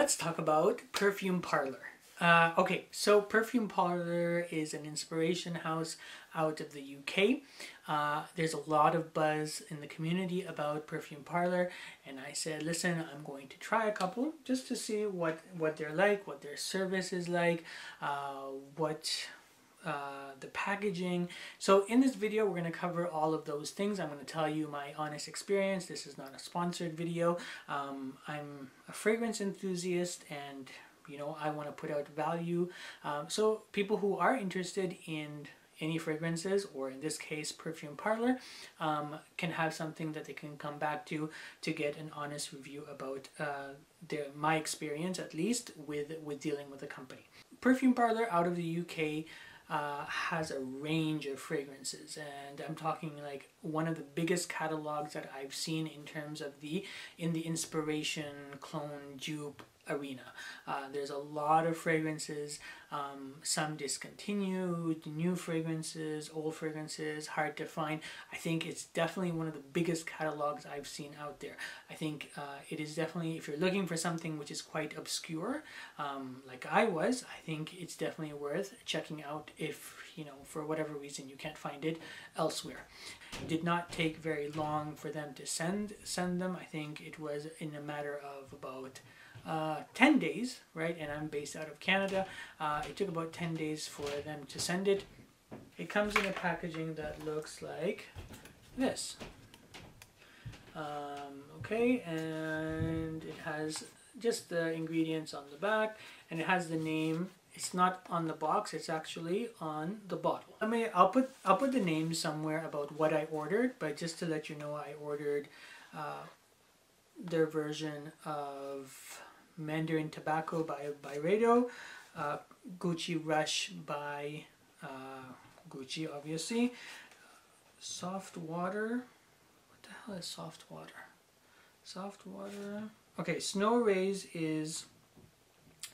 Let's talk about Perfume Parlour. Okay, so Perfume Parlour is an inspiration house out of the UK. There's a lot of buzz in the community about Perfume Parlour, and I said, listen, I'm going to try a couple just to see what they're like, what their service is like, the packaging. So in this video we're going to cover all of those things. I'm going to tell you my honest experience. This is not a sponsored video. I'm a fragrance enthusiast, and I want to put out value, so people who are interested in any fragrances, or in this case Perfume Parlour, can have something that they can come back to get an honest review about my experience, at least with dealing with the company. Perfume Parlour out of the UK has a range of fragrances, and I'm talking like one of the biggest catalogs that I've seen in terms of in the inspiration, clone, dupe arena. There's a lot of fragrances, some discontinued, new fragrances, old fragrances, hard to find. I think it's definitely one of the biggest catalogs I've seen out there. I think it is definitely, if you're looking for something which is quite obscure, like I was, I think it's definitely worth checking out if, for whatever reason you can't find it elsewhere. It did not take very long for them to send them. I think it was in a matter of about 10 days, right? And I'm based out of Canada. It took about 10 days for them to send it. It comes in a packaging that looks like this. Okay, and it has just the ingredients on the back, and it has the name. It's not on the box, it's actually on the bottle. I'll put the name somewhere about what I ordered, but just to let you know, I ordered their version of Mandarin Tobacco by Byredo, Gucci Rush by Gucci, obviously. Soft Water. What the hell is Soft Water? Soft Water. Okay, Snow Rays is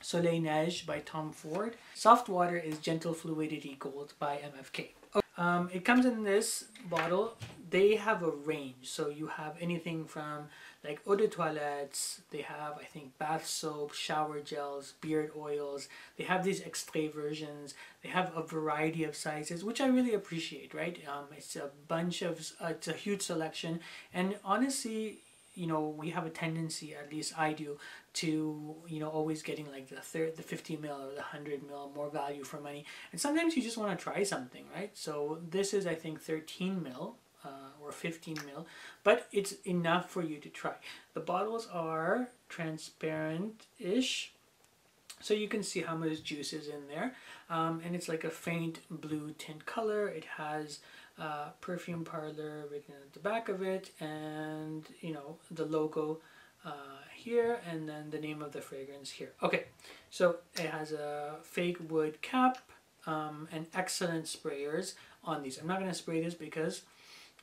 Soleil Neige by Tom Ford. Soft Water is Gentle Fluidity Gold by MFK. Okay. It comes in this bottle. They have a range, so you have anything from like eau de toilettes, they have, I think, bath soap, shower gels, beard oils. They have these extrait versions. They have a variety of sizes, which I really appreciate, right? It's a bunch of, it's a huge selection, and honestly, we have a tendency, at least I do, to, always getting like the 50 ml or the 100 ml, more value for money. And sometimes you just want to try something, right? So this is, I think, 13 ml or 15 ml, but it's enough for you to try. The bottles are transparent-ish, so you can see how much juice is in there. And it's like a faint blue tint color. It has Perfume Parlour written at the back of it, and the logo here, and then the name of the fragrance here. Okay, so it has a fake wood cap and excellent sprayers on these. I'm not going to spray this because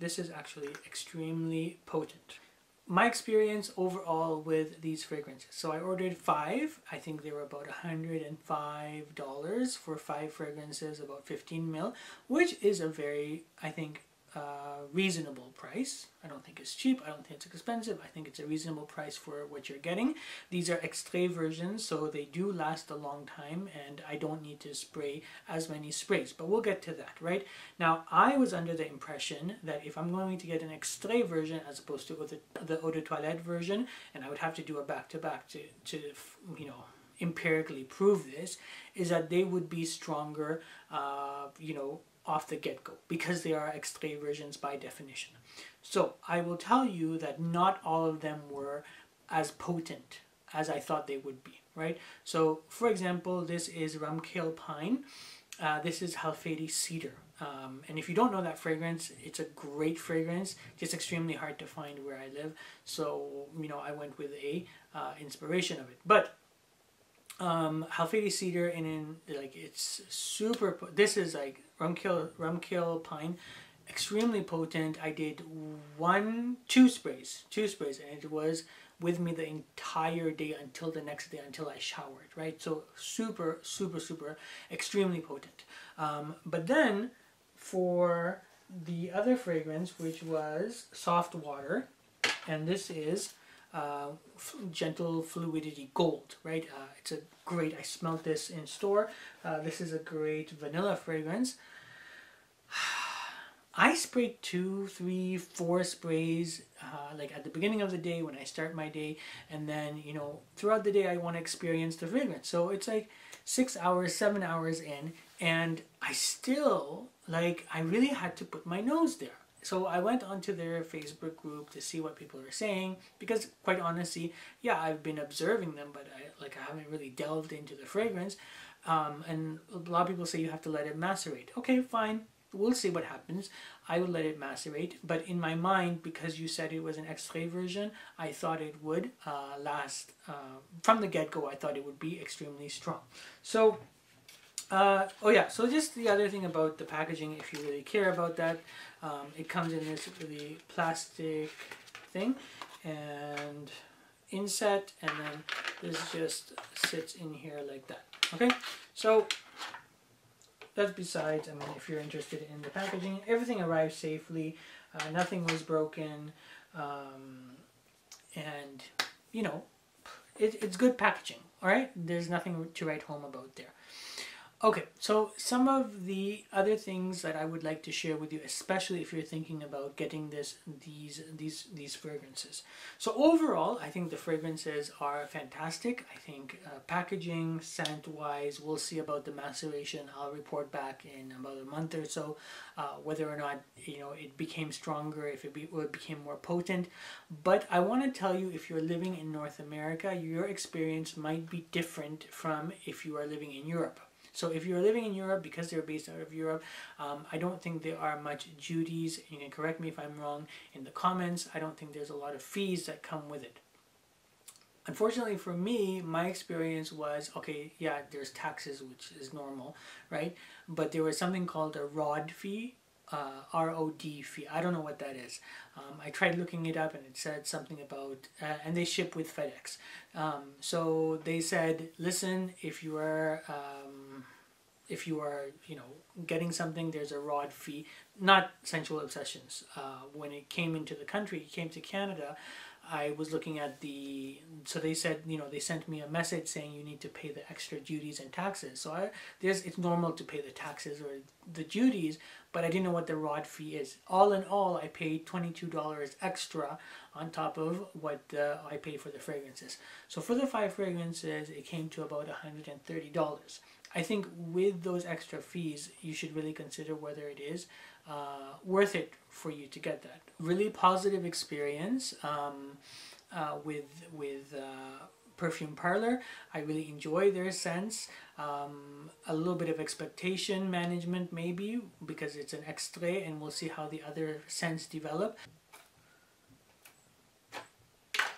this is actually extremely potent. My experience overall with these fragrances. So I ordered 5. I think they were about $105 for 5 fragrances, about 15 ml, which is a very, I think, reasonable price. I don't think it's cheap. I don't think it's expensive. I think it's a reasonable price for what you're getting. These are extrait versions, so they do last a long time, and I don't need to spray as many sprays, but we'll get to that, right? Now, I was under the impression that if I'm going to get an extrait version as opposed to the eau de toilette version, and I would have to do a back-to-back to empirically prove this, is that they would be stronger, off the get-go, because they are extrait versions by definition. So I will tell you that not all of them were as potent as I thought they would be, right? So for example, this is Rumkill Pine. This is Halfeti Cedar. And if you don't know that fragrance, it's a great fragrance, just extremely hard to find where I live. So, I went with a inspiration of it. But Halfeti Cedar, and it's super, this is like Rumkill Pine, extremely potent. I did two sprays, and it was with me the entire day until the next day, until I showered, right? So super, super, super, extremely potent. But then for the other fragrance, which was Soft Water, and this is gentle fluidity gold, right? It's a great, I smelled this in store. This is a great vanilla fragrance. I sprayed 2, 3, 4 sprays like at the beginning of the day when I start my day, and then, you know, throughout the day I want to experience the fragrance. So it's like 6 hours, 7 hours in, and I still, like, I really had to put my nose there. So I went onto their Facebook group to see what people are saying, because quite honestly, yeah, I've been observing them, but I haven't really delved into the fragrance. And a lot of people say you have to let it macerate. Okay, fine. We'll see what happens. I will let it macerate, but in my mind, because you said it was an extrait version, I thought it would last from the get-go. I thought it would be extremely strong. So oh yeah, so just the other thing about the packaging, if you really care about that, it comes in this really plastic thing and inset, and then this just sits in here like that. Okay, so that's besides. I mean, if you're interested in the packaging, everything arrived safely, nothing was broken, and you know, it's good packaging. All right, there's nothing to write home about there. Okay, so some of the other things that I would like to share with you, especially if you're thinking about getting these fragrances. So overall, I think the fragrances are fantastic. I think packaging, scent-wise, we'll see about the maceration. I'll report back in about a month or so whether or not, you know, it became stronger, if it became more potent. But I want to tell you, if you're living in North America, your experience might be different from if you are living in Europe. So if you're living in Europe, because they're based out of Europe, I don't think there are much duties. You can correct me if I'm wrong in the comments. I don't think there's a lot of fees that come with it. Unfortunately for me, my experience was, okay, yeah, there's taxes, which is normal, right? But there was something called a ROD fee, R-O-D fee. I don't know what that is. I tried looking it up, and it said something about, and they ship with FedEx. So they said, listen, if you are, you know, getting something, there's a ROD fee. Not Sensual Obsessions. When it came into the country, it came to Canada, I was looking at the, so they said, you know, they sent me a message saying you need to pay the extra duties and taxes. So it's normal to pay the taxes or the duties, but I didn't know what the ROD fee is. All in all, I paid $22 extra on top of what I paid for the fragrances. So for the 5 fragrances, it came to about $130. I think with those extra fees, you should really consider whether it is worth it for you to get that. Really positive experience with Perfume Parlour. I really enjoy their scents. A little bit of expectation management maybe, because it's an extrait, and we'll see how the other scents develop.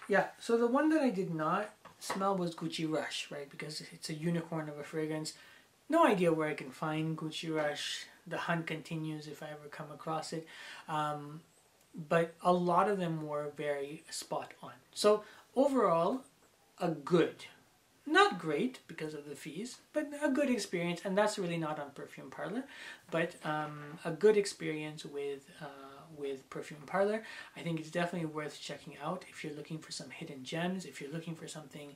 Yeah, so the one that I did not smell was Gucci Rush, right? Because it's a unicorn of a fragrance. No idea where I can find Gucci Rush. The hunt continues if I ever come across it. But a lot of them were very spot on. So overall, a good, not great because of the fees, but a good experience. And that's really not on Perfume Parlour, but a good experience with Perfume Parlour. I think it's definitely worth checking out if you're looking for some hidden gems, if you're looking for something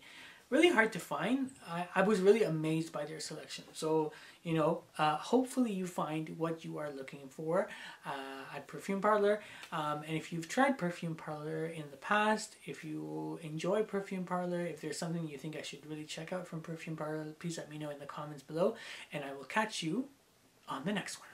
really hard to find. I was really amazed by their selection. So, you know, hopefully you find what you are looking for at Perfume Parlour. And if you've tried Perfume Parlour in the past, if you enjoy Perfume Parlour, if there's something you think I should really check out from Perfume Parlour, please let me know in the comments below, and I will catch you on the next one.